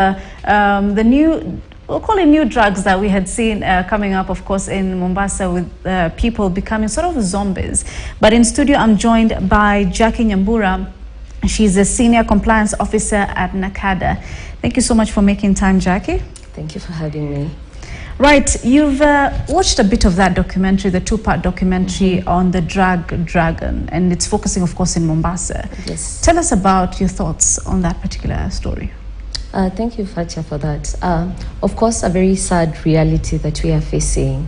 The new, we'll call it new drugs that we had seen coming up, of course, in Mombasa with people becoming sort of zombies. But in studio, I'm joined by Jackie Nyambura. She's a senior compliance officer at NACADA. Thank you so much for making time, Jackie. Thank you for having me. Right, you've watched a bit of that documentary, the two-part documentary on the drug dragon, and it's focusing, of course, in Mombasa. Yes. Tell us about your thoughts on that particular story. Thank you, Fatia, for that. Of course, a very sad reality that we are facing.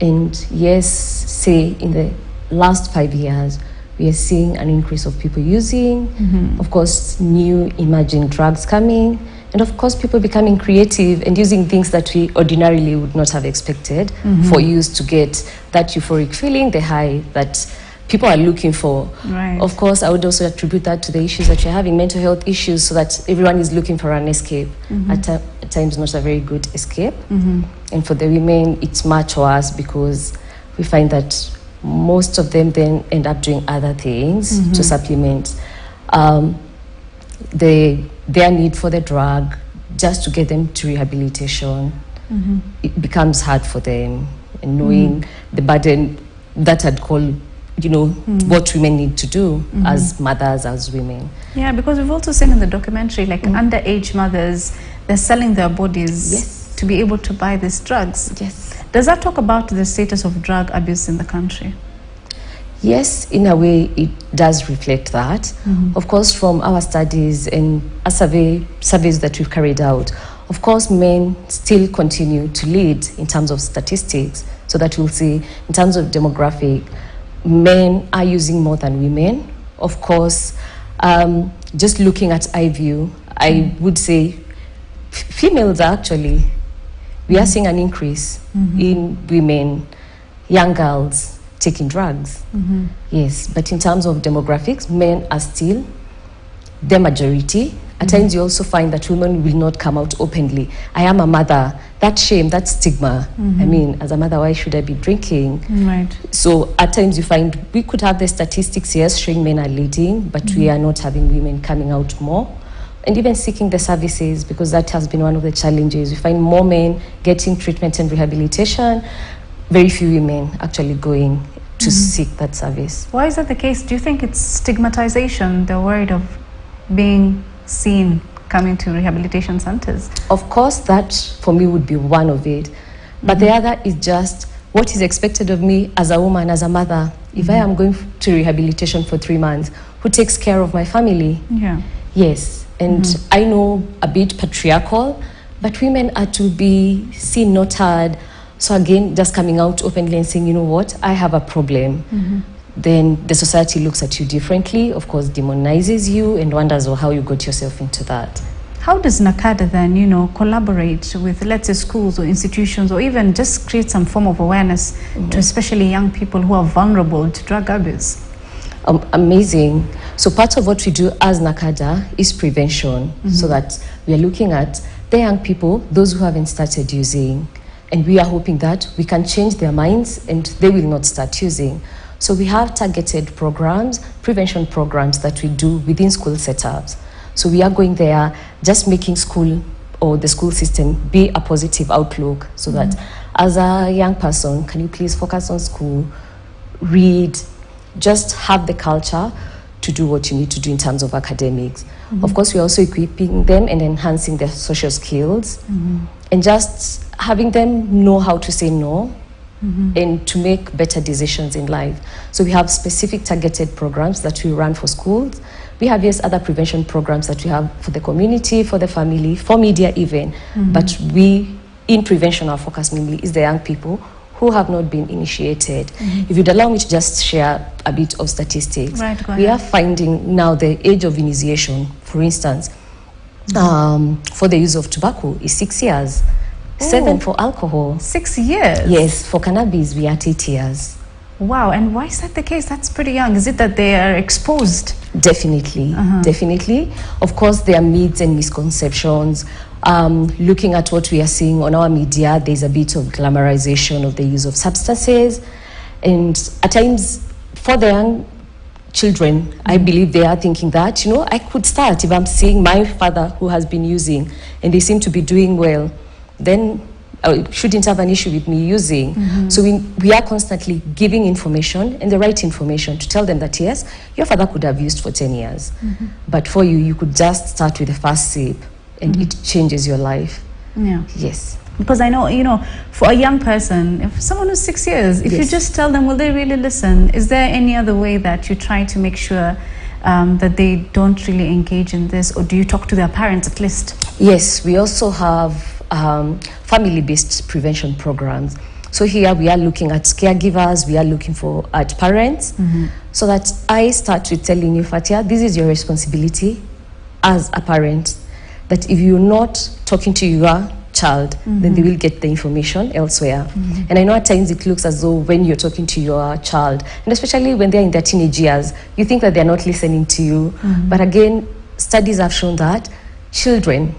And yes, say in the last 5 years, we are seeing an increase of people using, of course, new emerging drugs coming, and of course, people becoming creative and using things that we ordinarily would not have expected for use to get that euphoric feeling, the high that people are looking for. Right. Of course, I would also attribute that to the issues that you're having, mental health issues, so that everyone is looking for an escape. At times, not a very good escape. And for the women, it's much worse because we find that most of them then end up doing other things to supplement their need for the drug, just to get them to rehabilitation. It becomes hard for them, and knowing the burden that I'd call, you know, what women need to do as mothers, as women. Yeah, because we've also seen in the documentary, like underage mothers, they're selling their bodies to be able to buy these drugs. Yes. Does that talk about the status of drug abuse in the country? Yes, in a way, it does reflect that. Of course, from our studies and surveys that we've carried out, of course, men still continue to lead in terms of statistics, so that we'll see in terms of demographic, men are using more than women. Of course, just looking at iView, I would say females actually, we are seeing an increase in women, young girls taking drugs. Yes, but in terms of demographics, men are still the majority. At times you also find that women will not come out openly. I am a mother. That shame, that stigma. I mean, as a mother, why should I be drinking? Right. So at times you find we could have the statistics, yes, showing men are leading, but we are not having women coming out more. And even seeking the services, because that has been one of the challenges. We find more men getting treatment and rehabilitation, very few women actually going to seek that service. Why is that the case? Do you think it's stigmatization? They're worried of being seen coming to rehabilitation centers? Of course, that for me would be one of it. But the other is just what is expected of me as a woman, as a mother. If I am going to rehabilitation for 3 months, who takes care of my family? Yeah. Yes, and I know a bit patriarchal, but women are to be seen, not heard. So again, just coming out openly and saying, you know what, I have a problem. Then the society looks at you differently, of course, demonizes you and wonders how you got yourself into that. How does NACADA then, you know, collaborate with, let's say, schools or institutions, or even just create some form of awareness to especially young people who are vulnerable to drug abuse? Amazing. So part of what we do as NACADA is prevention, so that we are looking at the young people, those who haven't started using, and we are hoping that we can change their minds and they will not start using. So we have targeted programs, prevention programs that we do within school setups. So we are going there, just making school or the school system be a positive outlook, so that as a young person, can you please focus on school, read, just have the culture to do what you need to do in terms of academics. Of course, we're also equipping them and enhancing their social skills, and just having them know how to say no and to make better decisions in life. So we have specific targeted programs that we run for schools. We have, yes, other prevention programs that we have for the community, for the family, for media even. But we, in prevention, our focus mainly is the young people who have not been initiated. If you'd allow me to just share a bit of statistics. Right, go we ahead. are finding now the age of initiation, for instance, for the use of tobacco is 6 years. 7 for alcohol. 6 years? Yes, for cannabis we are at 8 years. Wow, and why is that the case? That's pretty young. Is it that they are exposed? Definitely, definitely. Of course, there are myths and misconceptions. Looking at what we are seeing on our media, there's a bit of glamorization of the use of substances. And at times, for the young children, I believe they are thinking that, you know, I could start if I'm seeing my father who has been using and they seem to be doing well, then I shouldn't have an issue with me using. So we are constantly giving information and the right information to tell them that, yes, your father could have used for 10 years, but for you, you could just start with the first sip and it changes your life. Yeah. Yes. Because I know, you know, for a young person, if someone who's 6 years, if you just tell them, will they really listen? Is there any other way that you try to make sure that they don't really engage in this? Or do you talk to their parents at least? Yes, we also have family-based prevention programs. So here we are looking at caregivers, we are looking at parents, so that I start with telling you, Fatia, this is your responsibility as a parent, that if you're not talking to your child, then they will get the information elsewhere. And I know at times it looks as though when you're talking to your child, and especially when they're in their teenage years, you think that they're not listening to you. But again, studies have shown that children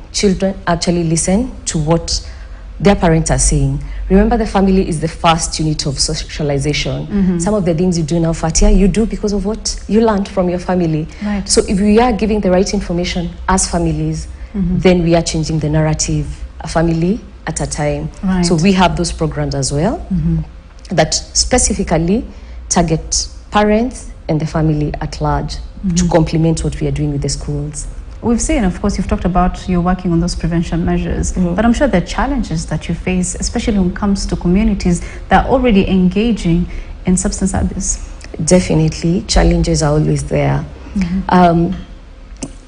actually listen to what their parents are saying. Remember, the family is the first unit of socialization. Some of the things you do now, Fatia, you do because of what you learned from your family. Right. So if we are giving the right information as families, then we are changing the narrative, a family at a time. Right. So we have those programs as well that specifically target parents and the family at large to complement what we are doing with the schools. We've seen, of course, you've talked about you're working on those prevention measures, but I'm sure there are challenges that you face, especially when it comes to communities that are already engaging in substance abuse. Definitely, challenges are always there.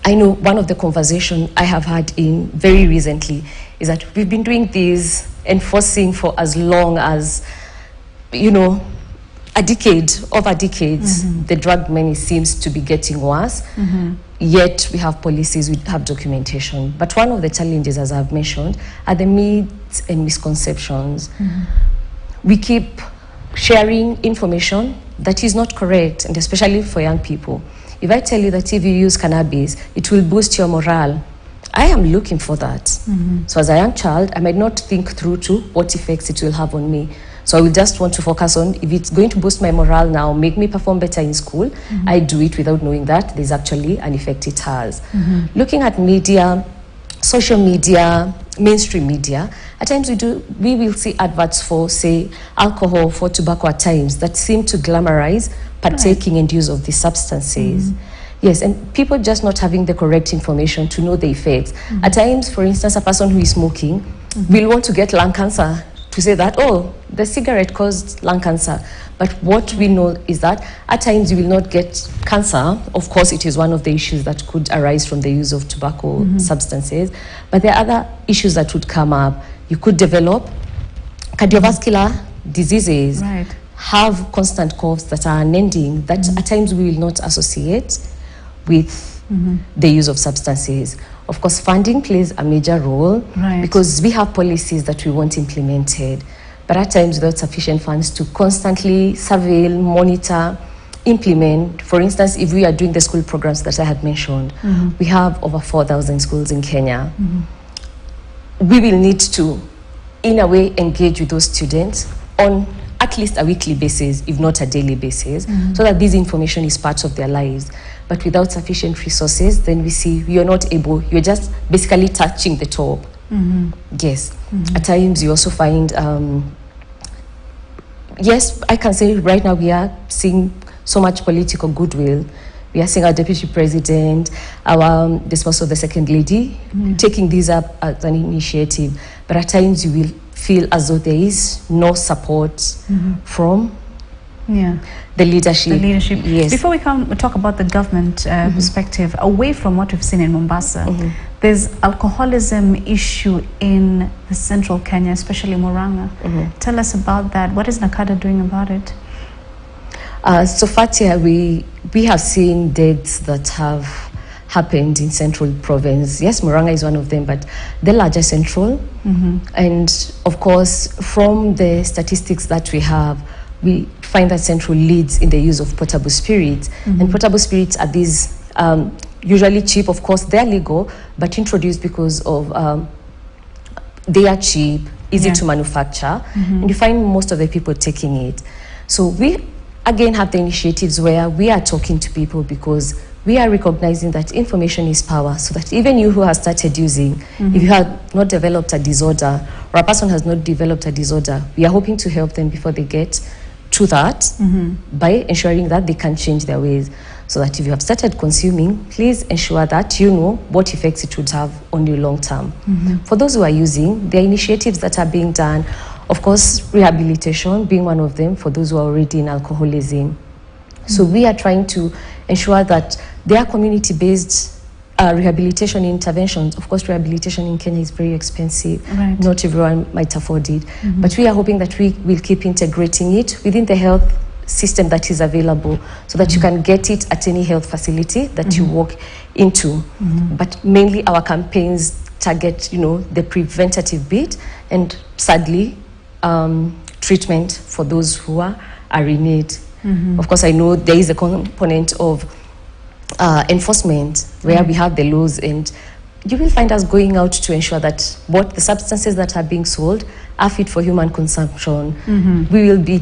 I know one of the conversations I have had in very recently is that we've been doing this enforcing for as long as, you know, a decade, over decades. The drug menace seems to be getting worse. Yet we have policies, we have documentation. But one of the challenges, as I've mentioned, are the myths and misconceptions. We keep sharing information that is not correct, and especially for young people. If I tell you that if you use cannabis, it will boost your morale, I am looking for that. So as a young child, I might not think through to what effects it will have on me. So I will just want to focus on, if it's going to boost my morale now, make me perform better in school, I do it without knowing that there's actually an effect it has. Looking at media, social media, mainstream media, at times we will see adverts for, say, alcohol, for tobacco at times that seem to glamorize partaking and use of these substances. Yes, and people just not having the correct information to know the effects. At times, for instance, a person who is smoking will want to get lung cancer to say that, oh, the cigarette caused lung cancer. But what we know is that at times you will not get cancer. Of course, it is one of the issues that could arise from the use of tobacco substances. But there are other issues that would come up. You could develop cardiovascular diseases, have constant coughs that are unending, that at times we will not associate with the use of substances. Of course, funding plays a major role because we have policies that we want implemented, but at times without sufficient funds to constantly surveil, monitor, implement. For instance, if we are doing the school programs that I had mentioned, we have over 4,000 schools in Kenya. We will need to, in a way, engage with those students on at least a weekly basis, if not a daily basis, so that this information is part of their lives. But without sufficient resources, then we see you're not able, you're just basically touching the top. Yes. At times you also find, yes, I can say right now we are seeing so much political goodwill. We are seeing our deputy president, the sponsor of the second lady, taking this up as an initiative. But at times you will feel as though there is no support from the leadership. Yes. Before we talk about the government perspective, away from what we've seen in Mombasa, there's alcoholism issue in the central Kenya, especially Murang'a. Tell us about that. What is NACADA doing about it? So Fatia, we have seen deaths that have happened in central province. Yes, Murang'a is one of them, but the larger central. And of course, from the statistics that we have, we find that central leads in the use of portable spirits. And portable spirits are these usually cheap. Of course, they're legal, but introduced because of they are cheap, easy to manufacture, and you find most of the people taking it. So we again have the initiatives where we are talking to people, because we are recognizing that information is power, so that even you who has started using, if you have not developed a disorder, or a person has not developed a disorder, we are hoping to help them before they get to that, by ensuring that they can change their ways. So that if you have started consuming, please ensure that you know what effects it would have on you long term. For those who are using, there are initiatives that are being done. Of course, rehabilitation being one of them for those who are already in alcoholism. So we are trying to ensure that there are community-based rehabilitation interventions. Of course, rehabilitation in Kenya is very expensive. Right. Not everyone might afford it. But we are hoping that we will keep integrating it within the health system that is available, so that you can get it at any health facility that you walk into. But mainly our campaigns target, the preventative bit, and sadly, treatment for those who are in need. Of course, I know there is a component of enforcement where we have the laws, and you will find us going out to ensure that both the substances that are being sold are fit for human consumption. We will be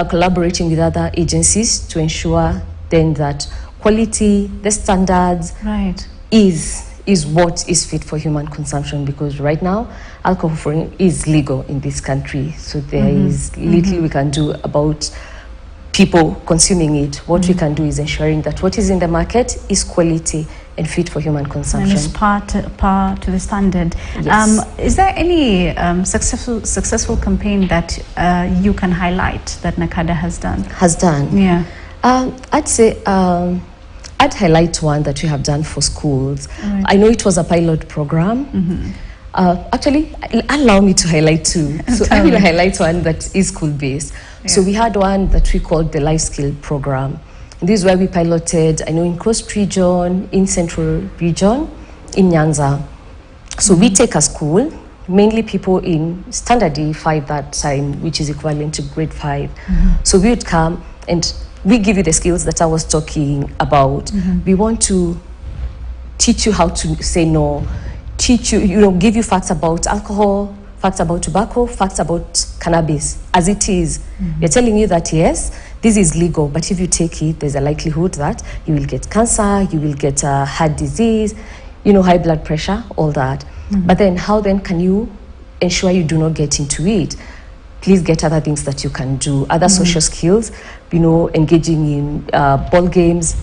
collaborating with other agencies to ensure then that quality, the standards, is what is fit for human consumption, because right now alcohol is legal in this country, so there is little we can do about people consuming it. What we can do is ensuring that what is in the market is quality and fit for human consumption. And it's par to the standard. Yes. Is there any successful campaign that you can highlight that NACADA has done? Yeah. I'd say I'd highlight one that we have done for schools. Right. I know it was a pilot program. Actually, allow me to highlight two. So I will highlight one that is school-based. Yeah. So we had one that we called the Life Skill Program. This is where we piloted, I know, in Coast Region, in Central Region, in Nyanza. So we take a school, mainly people in Standard D5 that time, which is equivalent to grade 5. So we would come and we give you the skills that I was talking about. We want to teach you how to say no, teach you, give you facts about alcohol, facts about tobacco, facts about cannabis, as it is. We're telling you that, yes, this is legal, but if you take it, there's a likelihood that you will get cancer, you will get heart disease, high blood pressure, all that. But then how then can you ensure you do not get into it? Please get other things that you can do, other social skills, engaging in ball games,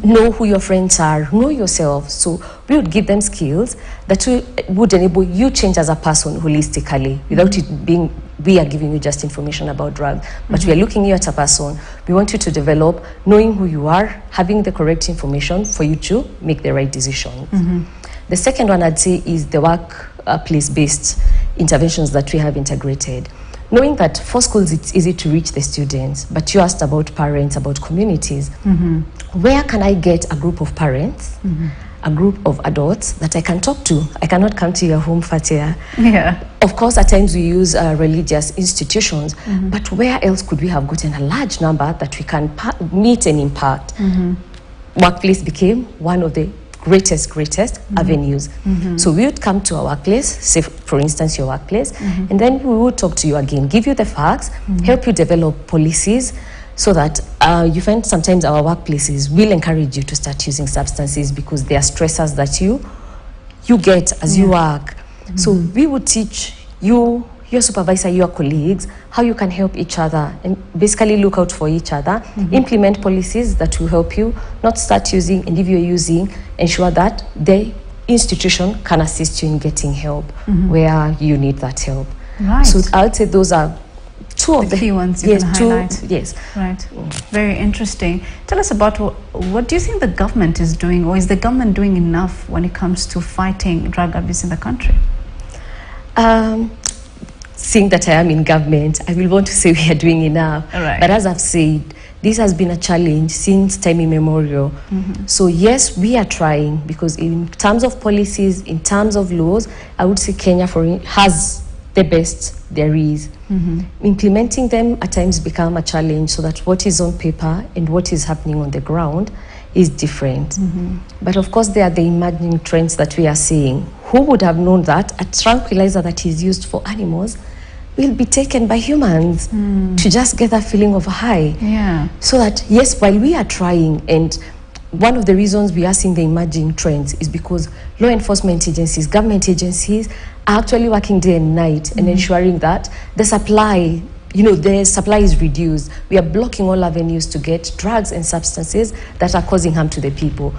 know who your friends are, know yourself. So we would give them skills that would enable you change as a person holistically, without it being we are giving you just information about drugs, but we are looking at you as a person. We want you to develop knowing who you are, having the correct information for you to make the right decisions. The second one I'd say is the workplace-based interventions that we have integrated. Knowing that for schools it's easy to reach the students, but you asked about parents, about communities. Where can I get a group of parents, a group of adults that I can talk to? I cannot come to your home, Fatia. Yeah. Of course, at times we use religious institutions, but where else could we have gotten a large number that we can meet and impact? Workplace became one of the greatest avenues. So we would come to our workplace, say for instance your workplace, and then we would talk to you again, give you the facts, help you develop policies, so that you find sometimes our workplaces will encourage you to start using substances because they are stressors that you get as you work. So we would teach you, your supervisor, your colleagues, how you can help each other and basically look out for each other, implement policies that will help you not start using, and if you're using, ensure that the institution can assist you in getting help where you need that help. Right. So I would say those are two of the key ones you can highlight. Yes. Right. Very interesting. Tell us about what do you think the government is doing, or is the government doing enough when it comes to fighting drug abuse in the country? Seeing that I am in government, I will want to say we are doing enough. Right. But as I've said, this has been a challenge since time immemorial. So yes, we are trying, because in terms of policies, in terms of laws, I would say Kenya has the best there is. Implementing them at times become a challenge, so that what is on paper and what is happening on the ground is different. But of course, there are the emerging trends that we are seeing. Who would have known that a tranquilizer that is used for animals will be taken by humans to just get that feeling of high. Yeah. So that, yes, while we are trying, and one of the reasons we are seeing the emerging trends is because law enforcement agencies, government agencies are actually working day and night and ensuring that the supply, the supply is reduced. We are blocking all avenues to get drugs and substances that are causing harm to the people.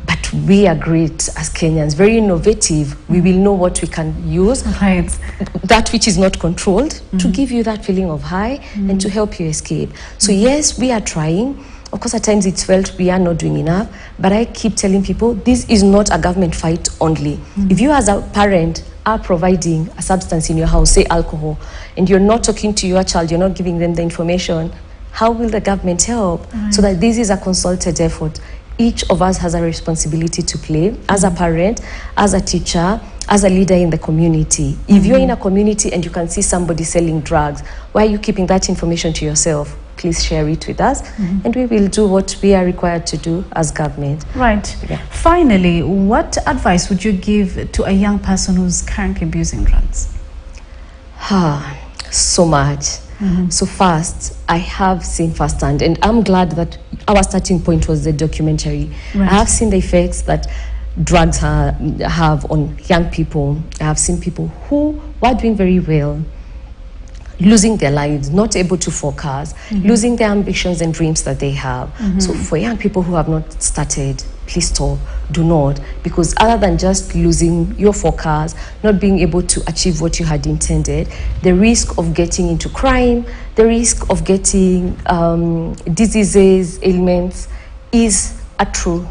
But we are great as Kenyans, very innovative. We will know what we can use, that which is not controlled, to give you that feeling of high and to help you escape. So yes, we are trying. Of course, at times it's felt we are not doing enough, but I keep telling people this is not a government fight only. If you as a parent are providing a substance in your house, say alcohol, and you're not talking to your child, you're not giving them the information, how will the government help? So that this is a consulted effort. Each of us has a responsibility to play as a parent, as a teacher, as a leader in the community. If you're in a community and you can see somebody selling drugs, why are you keeping that information to yourself? Please share it with us, and we will do what we are required to do as government. Right. Yeah. Finally, what advice would you give to a young person who's currently abusing drugs? So much. So first, I have seen firsthand, and I'm glad that our starting point was the documentary. Right. I have seen the effects that drugs have on young people. I have seen people who were doing very well, losing their lives, not able to focus, losing their ambitions and dreams that they have. So for young people who have not started, please stop, do not, because other than just losing your focus, not being able to achieve what you had intended, the risk of getting into crime, the risk of getting diseases, ailments is a true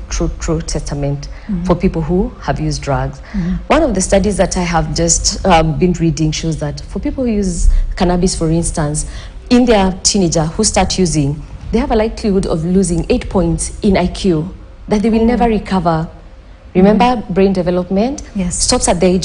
testament for people who have used drugs. One of the studies that I have just been reading shows that for people who use cannabis, for instance, in their teenager who start using, they have a likelihood of losing 8 points in IQ that they will never recover. Remember, brain development Yes. stops at the age of